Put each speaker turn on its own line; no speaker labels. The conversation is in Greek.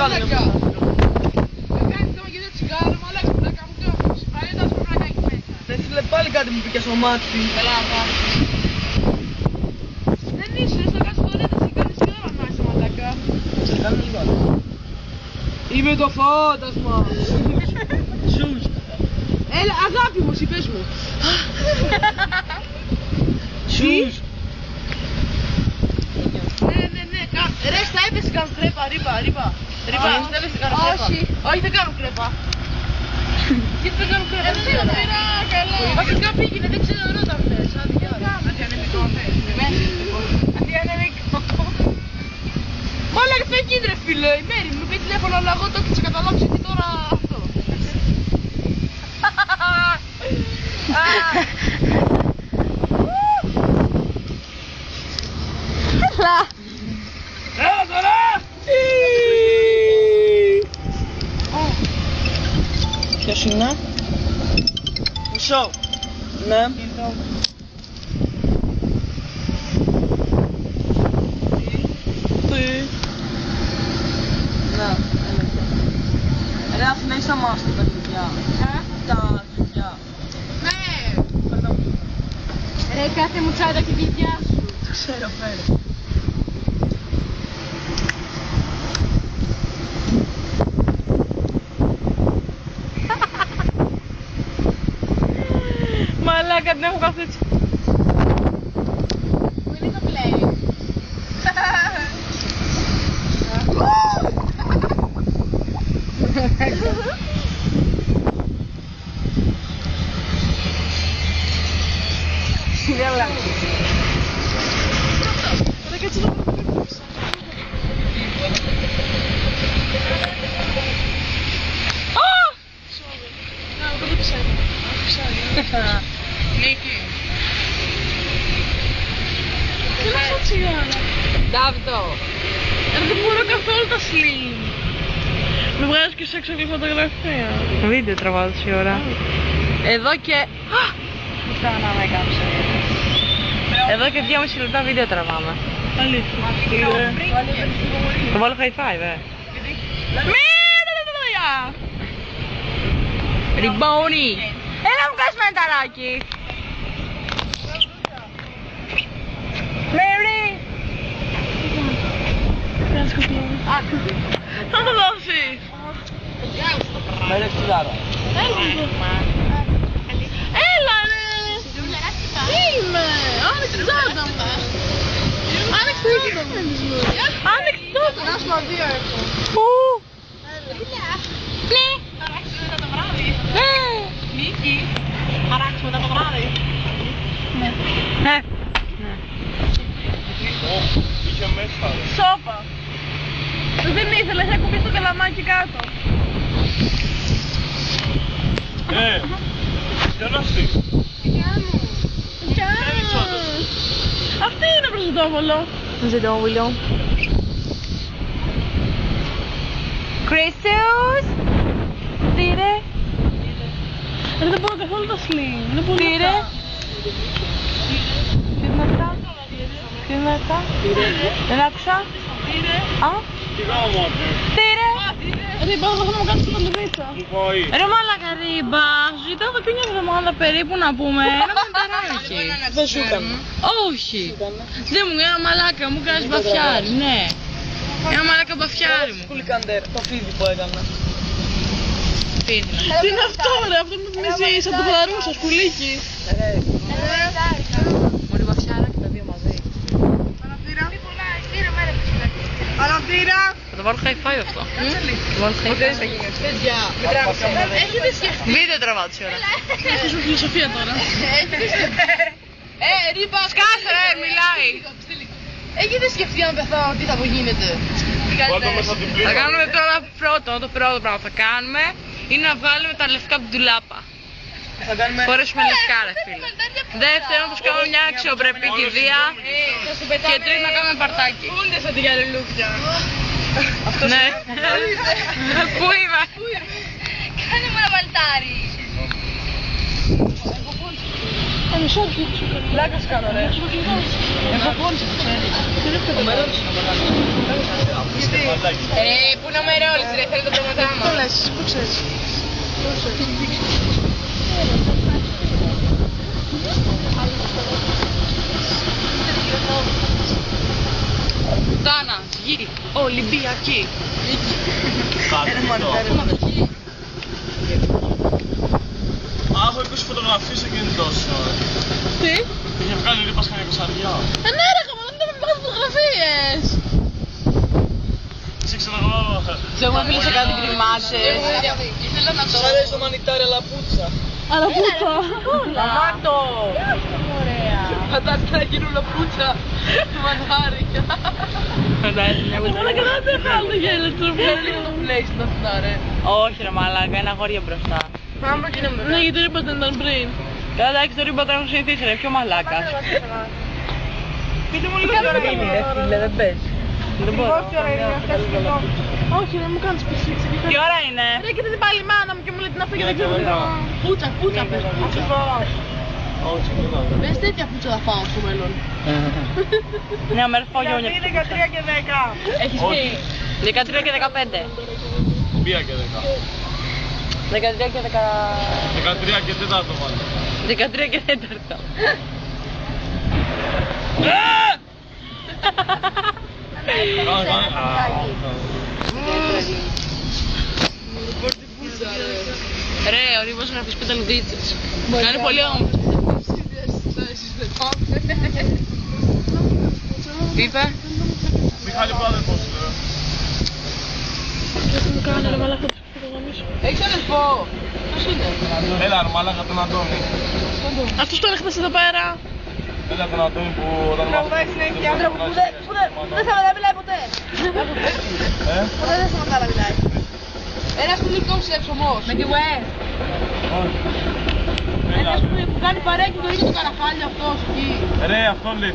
πάλι.
Δεν κάνει θέμα γιατί τσιγάρο, μαλάκα που να κάνω καφές. Αλλιώς πρέπει να κάνει μέσα.
Ρε φίλε, πάλι κάτι μου πήγε στο μάτι.
Καλά, δεν είσαι, στο κάτω το λέτε, σε κάνεις και ώρα να είσαι μαλάκα.
Σε κάνω λίγο.
Είμαι το φάντασμα.
Σούς.
Έλα, αγάπη μου, εσύ πες μου.
Σούς.
Ναι, ρε, στα έπαιζε κάνω κρέπα, ρίπα. Ρίπα, στα έπαιζε κάνω κρέπα. Όχι, δεν κάνω κρέπα. Γιατί δεν κάνω κρέπα, δεν ξέρω. Βασικά πήγαινε, δεν ξέρω ρώτα αυτές. Αντιανεμικό. Αντιανεμικό. Μαλάκα, φεύγει ρε φίλε, η Μέρη μου πει τηλέφωνο, αλλά εγώ το έχεις καταλάβει και τώρα αυτό.
Έλα τώρα! Ποιος είναι? Μισό. Ναι. Τι? Ναι, ρε Αθηνά, είσαι αμάστα τα κλειδιά. Τα κλειδιά.
Ναι! Ρε, κάθε μου τσάντα και κλειδιά σου.
Το ξέρω, φέρε.
Μαλάκα, την έχω κάθε έτσι. Πού είναι το play? Σιγάλα. Ρε, κάτσε το πρώτο. Νίκη. Τι να σου τσιγάρα. Ντάβιτο. Δεν μπορώ καθόλου τα slim. Με βγάζεις και σε έξω και φωτογραφία.
Βίντεο τραβάω τόση ώρα.
Εδώ και...
Μισά να με κάψε. Εδώ και 2,5 λεπτά βίντεο τραβάμε.
Αλήθεια.
Θα βάλω high five,
Ριμπόνι. Έλα μου κάνεις μενταράκι. Μέρι. Θα το δώσεις.
Με ρε ξυλάρα.
Έλα ρε. Τι είμαι. Άνοιξε την τσάντα μου. Άνοιξε την τσάντα μου. Άνοιξε την τσάντα μου. Να σου πω δύο έχω. Πού. Ναι. Χαράξουμε μετά το βράδυ. Ναι. Νίκη. Χαράξουμε μετά το βράδυ. Ναι.
Ναι.
Είχε μέσα.
Σόπα. Δεν ήθελα, είχα κουμπίσει το καλαμάκι κάτω.
Ποιο αυτή.
Αυτή είναι προσιτόβολο.
Ζητώβουλο. Κρίστους. Τι ρε.
Δεν μπορώ καθόλου τα slim. Είναι πολύ
Τι ρε.
αυτά.
Τι είναι αυτά. Τι είναι αυτά. Δεν άκουσα. Α.
Τι γάμο αυτή.
Τι ρε.
Ρίμπα, θα μου κάνεις την λουβίτσα.
Μου πάει.
Ρε μάλακα Ρίμπα, σου ζητάω εδώ και μια εβδομάδα περίπου να πούμε ένα μενταράκι.
Δεν σου έκανα.
Όχι. Δεν μου, ένα μαλάκα μου κάνεις μπαφιάρι, ναι. Ένα μαλάκα μπαφιάρι μου. Κουλικαντέρ, το φίδι που έκανα.
Τι είναι αυτό ρε, αυτό μου θυμίζει σαν το παδαρούσα, σκουλίκι.
Μωρή μπαφιάρα και τα δύο μαζί.
Αναπτήρα.
Θα το βάλω high five αυτό. Θα βάλω high five.
Παιδιά, έχετε σκεφτεί.
Βίντεο τραβάω τόση ώρα.
Έχεις μου φιλοσοφία τώρα. Ρίμπα,
Σκάσε ρε, μιλάει.
έχετε σκεφτεί αν πεθάω τι θα γίνεται.
Πάντα μέσα την
Θα
πλήρα.
κάνουμε τώρα το πρώτο πράγμα που θα κάνουμε είναι να βάλουμε τα λευκά από την τουλάπα.
Θα κάνουμε...
Φορέσουμε λευκά ρε φίλε. Δεύτερον, θα κάνουμε μια αξιοπρεπή κηδεία. Και τρίτον, να κάνουμε παρτάκι.
Πούνται σαν τη γυαλελούκια.
Ναι. Πού είμαι.
Κάνε μου ένα βαλτάρι. Πλάκα σου κάνω, ρε. Εγώ πόνισα το ξέρει. Ο Μερόλης είναι γιατί.
Πού είναι ο Μερόλης ρε, θέλει το πράγματά μας.
Το λες, πού ξέρεις.
Τάνα, γύρι, Ολυμπιακή.
Έχω 20 φωτογραφίες στο κινητό σου.
Τι.
Είχε βγάλει ρήπα σκάνια κοσαριά.
Ναι ρε, καμπανό, δεν με βγάζει φωτογραφίες.
Σε ξέρω εγώ.
Σε μου έφυγε σε κάτι γκριμάτες. Ήθελα να το...
αρέσει το μανιτάρι αλλά πούτσα.
Αλλά πούτσα.
Μαμάτο.
Ωραία.
Φαντάζεσαι να γίνουν λαπούτσα. Μανάρι.
Αλλά καλά δεν βγάλω το γέλιο του.
Το πλέεις να φυνά ρε. Όχι ρε μαλάκα, ένα αγόρια μπροστά.
Ναι, γιατί το είπατε ήταν πριν.
Καλά εντάξει, το ρήπα έχω συνηθίσει ρε, πιο μαλάκας.
Πείτε μου λίγο τι ώρα είναι.
Φίλε, δεν πες. Δεν μπορώ.
Όχι, δεν μου κάνεις πίσω.
Τι ώρα είναι?
Ρε, και την πάλι η μάνα μου και μου λέει την αφήνω και δεν ξέρω τι να... Πούτσα, πούτσα πες, πούτσα.
Όχι, δεν κάνω.
Πες τέτοια πούτσα θα φάω στο μέλλον.
Ναι, ο μέρος φόγιο είναι.
13 και 10.
Έχεις πει. 13 και 15.
Μία και 10.
13 και 10...
13 και 4 μάλλον.
13 και 4. Ρε, ο Ρίβος γράφει σπιταλουδίτσες. Κάνει πολύ όμορφο. Τι είπε?
Μιχάλη Πάδερπος.
Έχεις αδελφό. Ποιος είναι?
Έλα ρε μαλάκα τον Αντώνη.
Αυτός το έχετε εδώ πέρα.
Έλα τον Αντώνη που όταν
Τραγουδάει συνέχεια. Δεν θα με μιλάει ποτέ. Ποτέ δεν θα με μιλάει.
Ένας που λείπει τόσους εξωμός. Με τη ουέ.
Έλα.
Ένας που κάνει παρέα και το ίδιο το καραχάλι αυτός εκεί.
Ρε αυτόν λέει